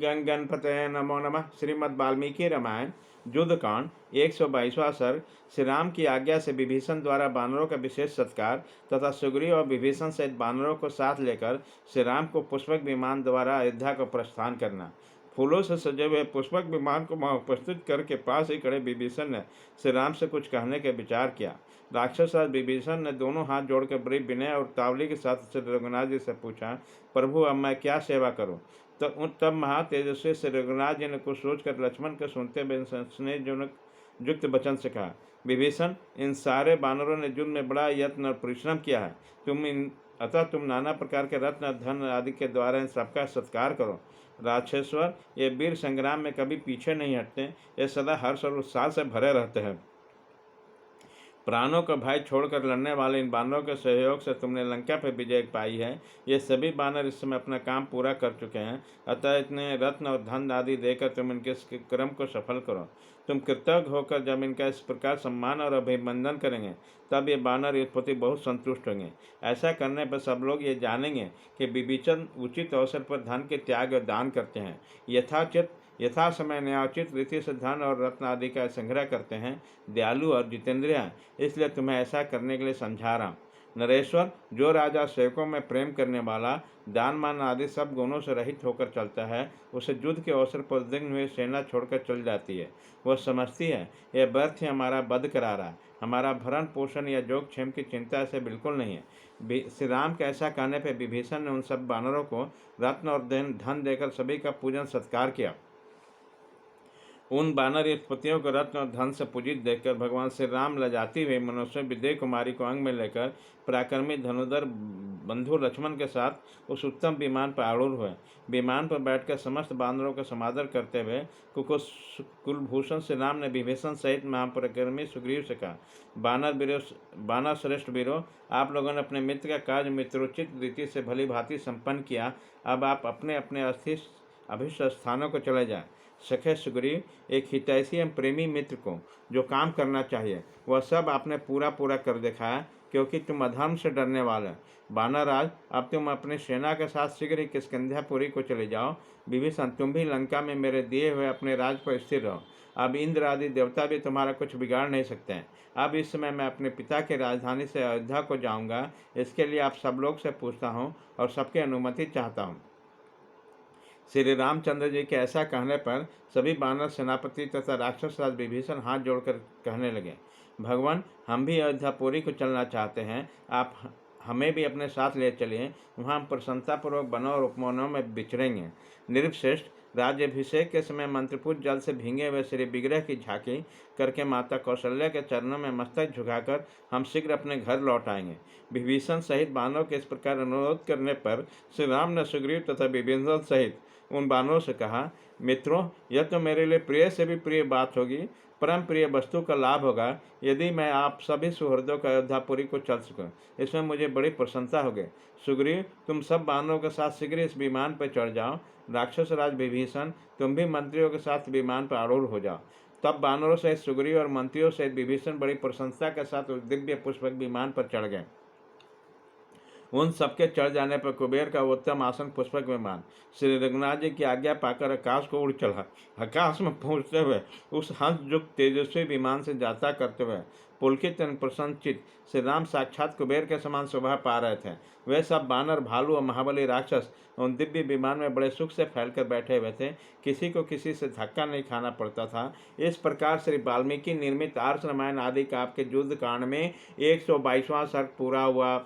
गण गणपतये नमो नमः। श्रीमद् वाल्मीकि रामायण युद्धकांड 122वां सर्ग। श्री राम की आज्ञा से विभीषण द्वारा बानरों का विशेष सत्कार तथा सुग्रीव और विभीषण सहित बानरों को साथ लेकर श्री राम को पुष्पक विमान द्वारा अयोध्या को प्रस्थान करना। फूलों से सजे हुए पुष्पक विमान को वहां उपस्थित करके पास ही खड़े विभीषण ने श्री राम से कुछ कहने के विचार किया। राक्षस राज विभीषण ने दोनों हाथ जोड़कर बड़ी विनय और तावली के साथ श्री रघुनाथ जी से पूछा, प्रभु अब मैं क्या सेवा करूं? तब महातेजस्वी श्री रघुनाथ जी ने कुछ सोचकर लक्ष्मण के सुनते हुए स्नेहजनक युक्त वचन से कहा, विभीषण, इन सारे बानरों ने युद्ध में बड़ा यत्न और परिश्रम किया है। अतः तुम नाना प्रकार के रत्न धन आदि के द्वारा इन सबका सत्कार करो। राक्षेश्वर, ये वीर संग्राम में कभी पीछे नहीं हटते, ये सदा हर्ष और उत्साह से भरे रहते हैं। प्राणों का भय छोड़कर लड़ने वाले इन बानरों के सहयोग से तुमने लंका पर विजय पाई है। ये सभी बानर इस समय अपना काम पूरा कर चुके हैं, अतः इतने रत्न और धन आदि देकर तुम इनके क्रम को सफल करो। तुम कृतज्ञ होकर जब इनका इस प्रकार सम्मान और अभिनंदन करेंगे, तब ये बानर इस प्रति बहुत संतुष्ट होंगे। ऐसा करने पर सब लोग ये जानेंगे कि विभीषण उचित अवसर पर धन के त्याग और दान करते हैं, यथा समय न्यायोचित रीति से धन और रत्न आदि का संग्रह करते हैं, दयालु और जितेंद्रिय हैं। इसलिए तुम्हें ऐसा करने के लिए समझा रहा हूँ। नरेश्वर, जो राजा सेवकों में प्रेम करने वाला, दान मान आदि सब गुणों से रहित होकर चलता है, उसे युद्ध के अवसर पर उद्विग्न हुए सेना छोड़कर चल जाती है। वह समझती है यह व्यर्थ ही हमारा वध करा रहा है, हमारा भरण पोषण या योगक्षेम की चिंता से बिल्कुल नहीं है। श्री राम के ऐसा कहने पर विभीषण ने उन सब बानरों को रत्न और धन देकर सभी का पूजन सत्कार किया। उन वानर पतियों को रत्न और धन से पूजित देखकर भगवान श्री राम लजाती हुई मनुष्य विदेह कुमारी को अंग में लेकर पराक्रमी धनुधर बंधु लक्ष्मण के साथ उस उत्तम विमान पर आरूढ़ हुए। विमान पर बैठकर समस्त बानरों का समादर करते हुए कुलभूषण श्री राम ने विभीषण सहित महापराक्रमी सुग्रीव से कहा, बानर श्रेष्ठ वीरों, आप लोगों ने अपने मित्र का कार्य मित्रोचित रीति से भली भांति संपन्न किया। अब आप अपने अपने अभिष्ट स्थानों को चले जाएं। सखे सुग्रीव, एक हितैषी एवं प्रेमी मित्र को जो काम करना चाहिए वह सब आपने पूरा कर दिखाया, क्योंकि तुम अधर्म से डरने वाले। बानरराज, अब तुम अपनी सेना के साथ शीघ्र ही किष्किंधापुरी को चले जाओ। विभीषण, तुम भी लंका में मेरे दिए हुए अपने राज पर स्थिर रहो। अब इंद्र आदि देवता भी तुम्हारा कुछ बिगाड़ नहीं सकते हैं। अब इस समय मैं अपने पिता की राजधानी से अयोध्या को जाऊंगा। इसके लिए आप सब लोग से पूछता हूँ और सबकी अनुमति चाहता हूँ। श्री रामचंद्र जी के ऐसा कहने पर सभी बानर सेनापति तथा राक्षस राज विभीषण हाथ जोड़कर कहने लगे, भगवान, हम भी अयोध्यापुरी को चलना चाहते हैं। आप हमें भी अपने साथ ले चलिए। वहाँ हम प्रसन्नतापूर्वक वनों और उपवनों में विचरेंगे। निर्वश्रेष्ठ, राज्याभिषेक के समय मंत्रपूत जल से भींगे हुए श्री विग्रह की झांकी करके माता कौशल्या के चरणों में मस्तक झुकाकर हम शीघ्र अपने घर लौट आएंगे। विभीषण सहित बानरों के इस प्रकार अनुरोध करने पर श्री राम ने सुग्रीव तथा विभीषण सहित उन बानरों से कहा, मित्रों, यह तो मेरे लिए प्रिय से भी प्रिय बात होगी, परम प्रिय वस्तु का लाभ होगा यदि मैं आप सभी सुहृदों का अयोध्यापुरी को चल सकूं। इसमें मुझे बड़ी प्रसन्नता होगी। सुग्रीव, तुम सब बानरों के साथ शीघ्र इस विमान पर चढ़ जाओ। राक्षस राज विभीषण, तुम भी मंत्रियों के साथ विमान पर आरूढ़ हो जाओ। तब बानरों सहित सुग्रीव और मंत्रियों सहित विभीषण बड़ी प्रसन्नता के साथ उस दिव्य पुष्पक विमान पर चढ़ गए। उन सबके चढ़ जाने पर कुबेर का उत्तम आसन पुष्पक विमान श्री रघुनाथ जी की आज्ञा पाकर आकाश को उड़ चला। आकाश में पहुंचते हुए उस हंस युक्त तेजस्वी विमान से यात्रा करते हुए पुलकित एवं प्रसन्नचित श्री राम साक्षात कुबेर के समान शोभा पा रहे थे। वे सब बानर, भालू और महाबली राक्षस उन दिव्य विमान में बड़े सुख से फैलकर बैठे हुए थे। किसी को किसी से धक्का नहीं खाना पड़ता था। इस प्रकार श्री वाल्मीकि निर्मित आर्ष रामायण आदि का आपके युद्ध कांड में 122वां सर्ग पूरा हुआ।